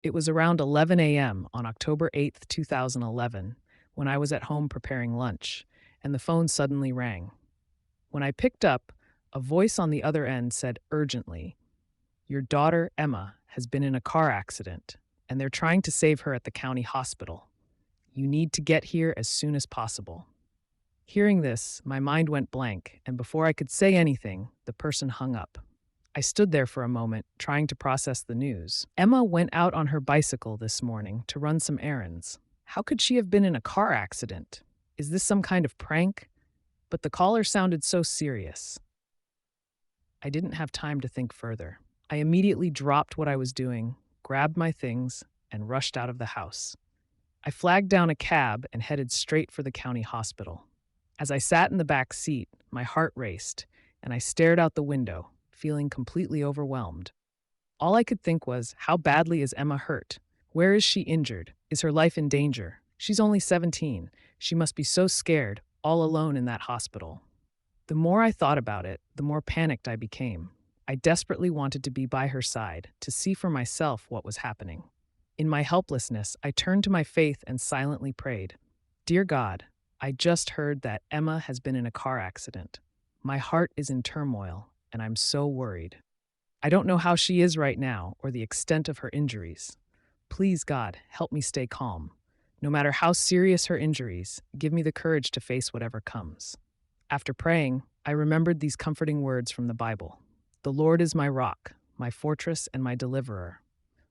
It was around 11 a.m. on October 8th, 2011, when I was at home preparing lunch, and the phone suddenly rang. When I picked up, a voice on the other end said urgently, "Your daughter, Emma, has been in a car accident, and they're trying to save her at the county hospital. You need to get here as soon as possible." Hearing this, my mind went blank, and before I could say anything, the person hung up. I stood there for a moment, trying to process the news. Emma went out on her bicycle this morning to run some errands. How could she have been in a car accident? Is this some kind of prank? But the caller sounded so serious. I didn't have time to think further. I immediately dropped what I was doing, grabbed my things, and rushed out of the house. I flagged down a cab and headed straight for the county hospital. As I sat in the back seat, my heart raced, and I stared out the window, feeling completely overwhelmed. All I could think was, how badly is Emma hurt? Where is she injured? Is her life in danger? She's only 17. She must be so scared, all alone in that hospital. The more I thought about it, the more panicked I became. I desperately wanted to be by her side, to see for myself what was happening. In my helplessness, I turned to my faith and silently prayed. Dear God, I just heard that Emma has been in a car accident. My heart is in turmoil, and I'm so worried. I don't know how she is right now or the extent of her injuries. Please, God, help me stay calm. No matter how serious her injuries, give me the courage to face whatever comes. After praying, I remembered these comforting words from the Bible. The Lord is my rock, my fortress, and my deliverer.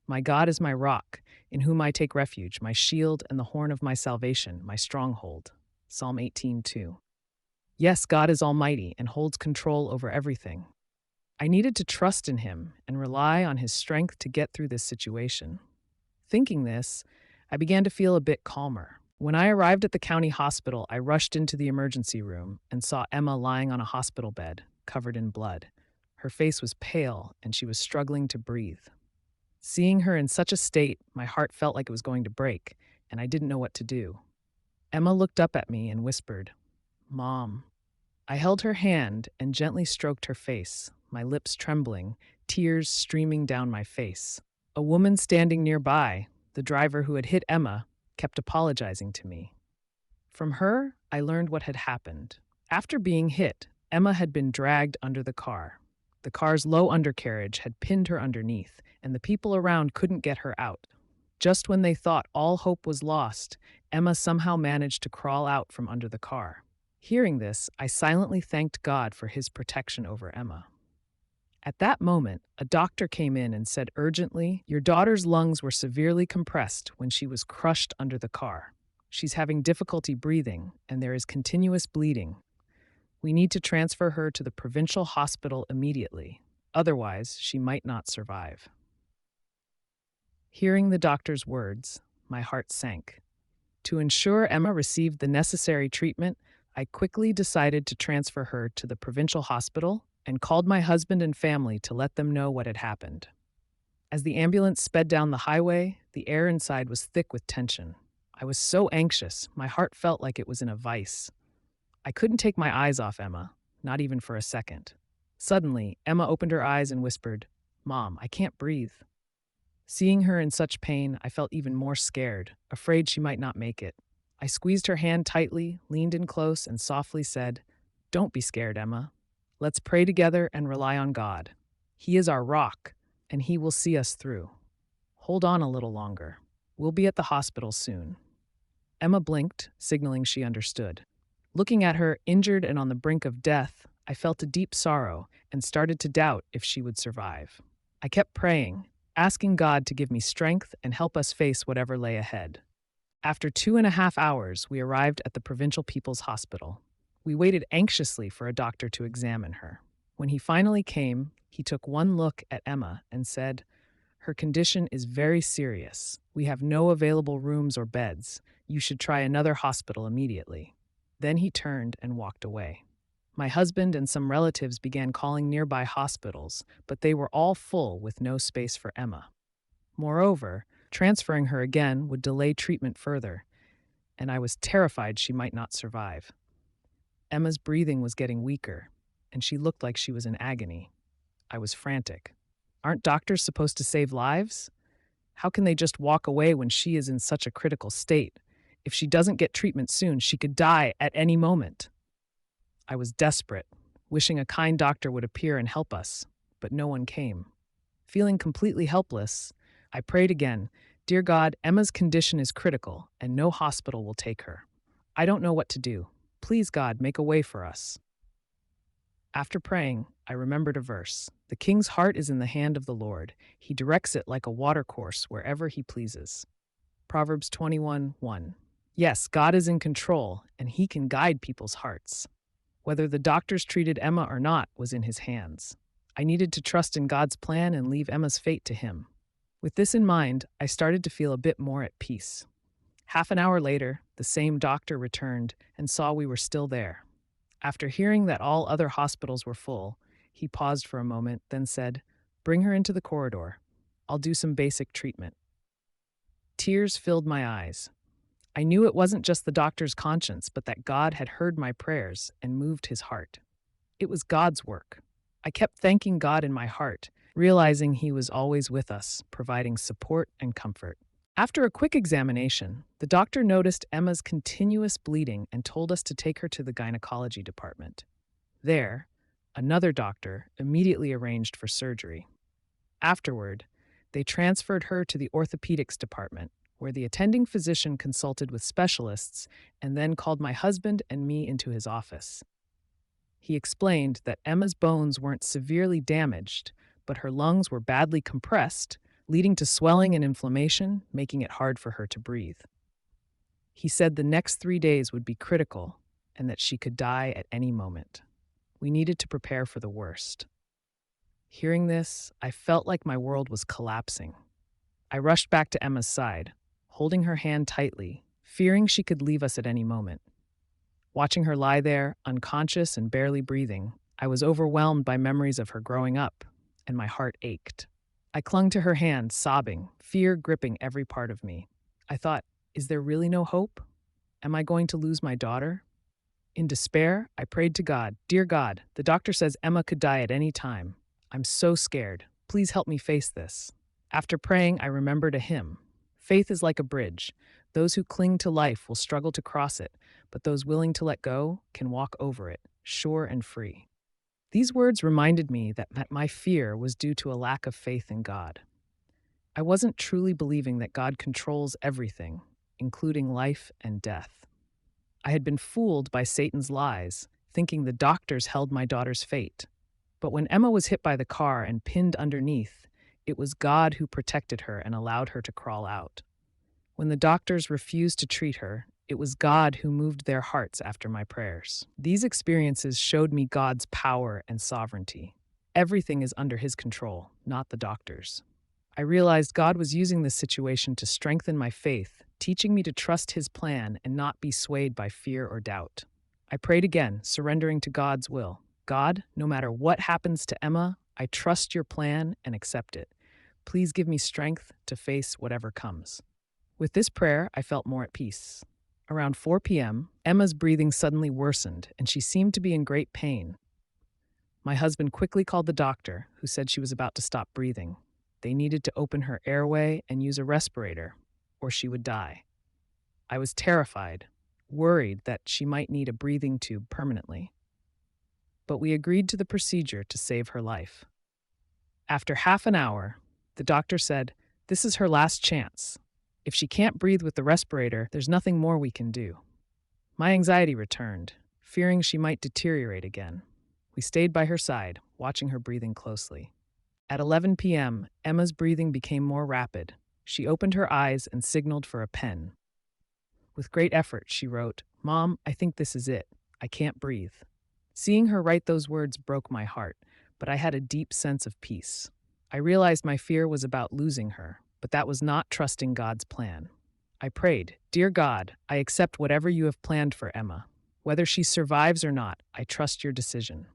My God is my rock, in whom I take refuge, my shield and the horn of my salvation, my stronghold. Psalm 18:2. Yes, God is almighty and holds control over everything. I needed to trust in him and rely on his strength to get through this situation. Thinking this, I began to feel a bit calmer. When I arrived at the county hospital, I rushed into the emergency room and saw Emma lying on a hospital bed, covered in blood. Her face was pale and she was struggling to breathe. Seeing her in such a state, my heart felt like it was going to break, and I didn't know what to do. Emma looked up at me and whispered, "Mom." I held her hand and gently stroked her face, my lips trembling, tears streaming down my face. A woman standing nearby, the driver who had hit Emma, kept apologizing to me. From her, I learned what had happened. After being hit, Emma had been dragged under the car. The car's low undercarriage had pinned her underneath, and the people around couldn't get her out. Just when they thought all hope was lost, Emma somehow managed to crawl out from under the car. Hearing this, I silently thanked God for his protection over Emma. At that moment, a doctor came in and said urgently, "Your daughter's lungs were severely compressed when she was crushed under the car. She's having difficulty breathing, and there is continuous bleeding. We need to transfer her to the provincial hospital immediately. Otherwise, she might not survive." Hearing the doctor's words, my heart sank. To ensure Emma received the necessary treatment, I quickly decided to transfer her to the provincial hospital and called my husband and family to let them know what had happened. As the ambulance sped down the highway, the air inside was thick with tension. I was so anxious, my heart felt like it was in a vice. I couldn't take my eyes off Emma, not even for a second. Suddenly, Emma opened her eyes and whispered, "Mom, I can't breathe." Seeing her in such pain, I felt even more scared, afraid she might not make it. I squeezed her hand tightly, leaned in close, and softly said, "Don't be scared, Emma. Let's pray together and rely on God. He is our rock, and he will see us through. Hold on a little longer. We'll be at the hospital soon." Emma blinked, signaling she understood. Looking at her, injured and on the brink of death, I felt a deep sorrow and started to doubt if she would survive. I kept praying, asking God to give me strength and help us face whatever lay ahead. After 2.5 hours, we arrived at the Provincial People's Hospital. We waited anxiously for a doctor to examine her. When he finally came, he took one look at Emma and said, "Her condition is very serious. We have no available rooms or beds. You should try another hospital immediately." Then he turned and walked away. My husband and some relatives began calling nearby hospitals, but they were all full with no space for Emma. Moreover, transferring her again would delay treatment further, and I was terrified she might not survive. Emma's breathing was getting weaker, and she looked like she was in agony. I was frantic. Aren't doctors supposed to save lives? How can they just walk away when she is in such a critical state? If she doesn't get treatment soon, she could die at any moment. I was desperate, wishing a kind doctor would appear and help us, but no one came. Feeling completely helpless, I prayed again, "Dear God, Emma's condition is critical, and no hospital will take her. I don't know what to do. Please, God, make a way for us." After praying, I remembered a verse. "The king's heart is in the hand of the Lord. He directs it like a watercourse wherever he pleases." Proverbs 21:1. Yes, God is in control, and he can guide people's hearts. Whether the doctors treated Emma or not was in his hands. I needed to trust in God's plan and leave Emma's fate to him. With this in mind, I started to feel a bit more at peace. Half an hour later, the same doctor returned and saw we were still there. After hearing that all other hospitals were full, he paused for a moment, then said, "Bring her into the corridor. I'll do some basic treatment." Tears filled my eyes. I knew it wasn't just the doctor's conscience, but that God had heard my prayers and moved his heart. It was God's work. I kept thanking God in my heart, realizing he was always with us, providing support and comfort. After a quick examination, the doctor noticed Emma's continuous bleeding and told us to take her to the gynecology department. There, another doctor immediately arranged for surgery. Afterward, they transferred her to the orthopedics department, where the attending physician consulted with specialists and then called my husband and me into his office. He explained that Emma's bones weren't severely damaged, but her lungs were badly compressed, leading to swelling and inflammation, making it hard for her to breathe. He said the next 3 days would be critical and that she could die at any moment. We needed to prepare for the worst. Hearing this, I felt like my world was collapsing. I rushed back to Emma's side, holding her hand tightly, fearing she could leave us at any moment. Watching her lie there, unconscious and barely breathing, I was overwhelmed by memories of her growing up, and my heart ached. I clung to her hand, sobbing, fear gripping every part of me. I thought, is there really no hope? Am I going to lose my daughter? In despair, I prayed to God, "Dear God, the doctor says Emma could die at any time. I'm so scared. Please help me face this." After praying, I remembered a hymn. "Faith is like a bridge. Those who cling to life will struggle to cross it, but those willing to let go can walk over it, sure and free." These words reminded me that my fear was due to a lack of faith in God. I wasn't truly believing that God controls everything, including life and death. I had been fooled by Satan's lies, thinking the doctors held my daughter's fate. But when Emma was hit by the car and pinned underneath, it was God who protected her and allowed her to crawl out. When the doctors refused to treat her, it was God who moved their hearts after my prayers. These experiences showed me God's power and sovereignty. Everything is under his control, not the doctor's. I realized God was using this situation to strengthen my faith, teaching me to trust his plan and not be swayed by fear or doubt. I prayed again, surrendering to God's will. "God, no matter what happens to Emma, I trust your plan and accept it. Please give me strength to face whatever comes." With this prayer, I felt more at peace. Around 4 p.m., Emma's breathing suddenly worsened, and she seemed to be in great pain. My husband quickly called the doctor, who said she was about to stop breathing. They needed to open her airway and use a respirator, or she would die. I was terrified, worried that she might need a breathing tube permanently. But we agreed to the procedure to save her life. After half an hour, the doctor said, "This is her last chance. If she can't breathe with the respirator, there's nothing more we can do." My anxiety returned, fearing she might deteriorate again. We stayed by her side, watching her breathing closely. At 11 p.m., Emma's breathing became more rapid. She opened her eyes and signaled for a pen. With great effort, she wrote, "Mom, I think this is it. I can't breathe." Seeing her write those words broke my heart, but I had a deep sense of peace. I realized my fear was about losing her, but that was not trusting God's plan. I prayed, "Dear God, I accept whatever you have planned for Emma. Whether she survives or not, I trust your decision."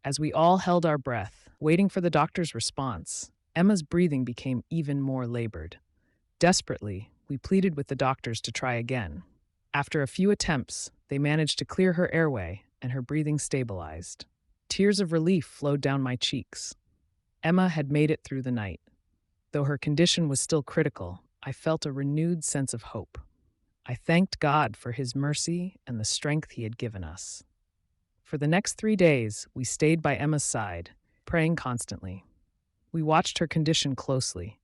As we all held our breath, waiting for the doctor's response, Emma's breathing became even more labored. Desperately, we pleaded with the doctors to try again. After a few attempts, they managed to clear her airway, and her breathing stabilized. Tears of relief flowed down my cheeks. Emma had made it through the night. Though her condition was still critical, I felt a renewed sense of hope. I thanked God for his mercy and the strength he had given us. For the next 3 days, we stayed by Emma's side, praying constantly. We watched her condition closely,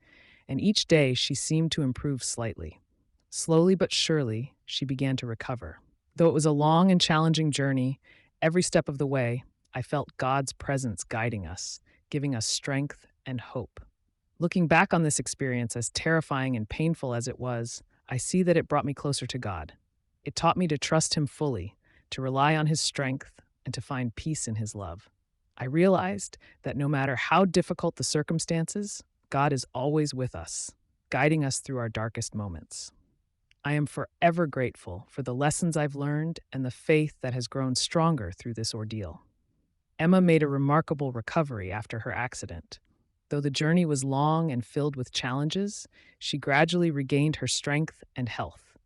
and each day she seemed to improve slightly. Slowly but surely, she began to recover. Though it was a long and challenging journey, every step of the way, I felt God's presence guiding us, giving us strength and hope. Looking back on this experience, as terrifying and painful as it was, I see that it brought me closer to God. It taught me to trust him fully, to rely on his strength, and to find peace in his love. I realized that no matter how difficult the circumstances, God is always with us, guiding us through our darkest moments. I am forever grateful for the lessons I've learned and the faith that has grown stronger through this ordeal. Emma made a remarkable recovery after her accident. Though the journey was long and filled with challenges, she gradually regained her strength and health.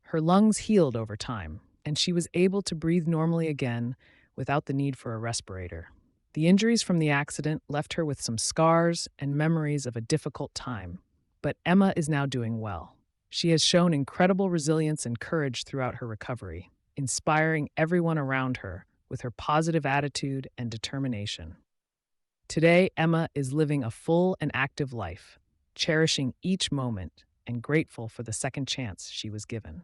Her lungs healed over time, and she was able to breathe normally again without the need for a respirator. The injuries from the accident left her with some scars and memories of a difficult time, but Emma is now doing well. She has shown incredible resilience and courage throughout her recovery, inspiring everyone around her with her positive attitude and determination. Today, Emma is living a full and active life, cherishing each moment and grateful for the second chance she was given.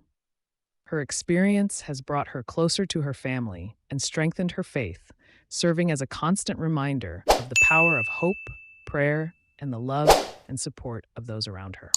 Her experience has brought her closer to her family and strengthened her faith, serving as a constant reminder of the power of hope, prayer, and the love and support of those around her.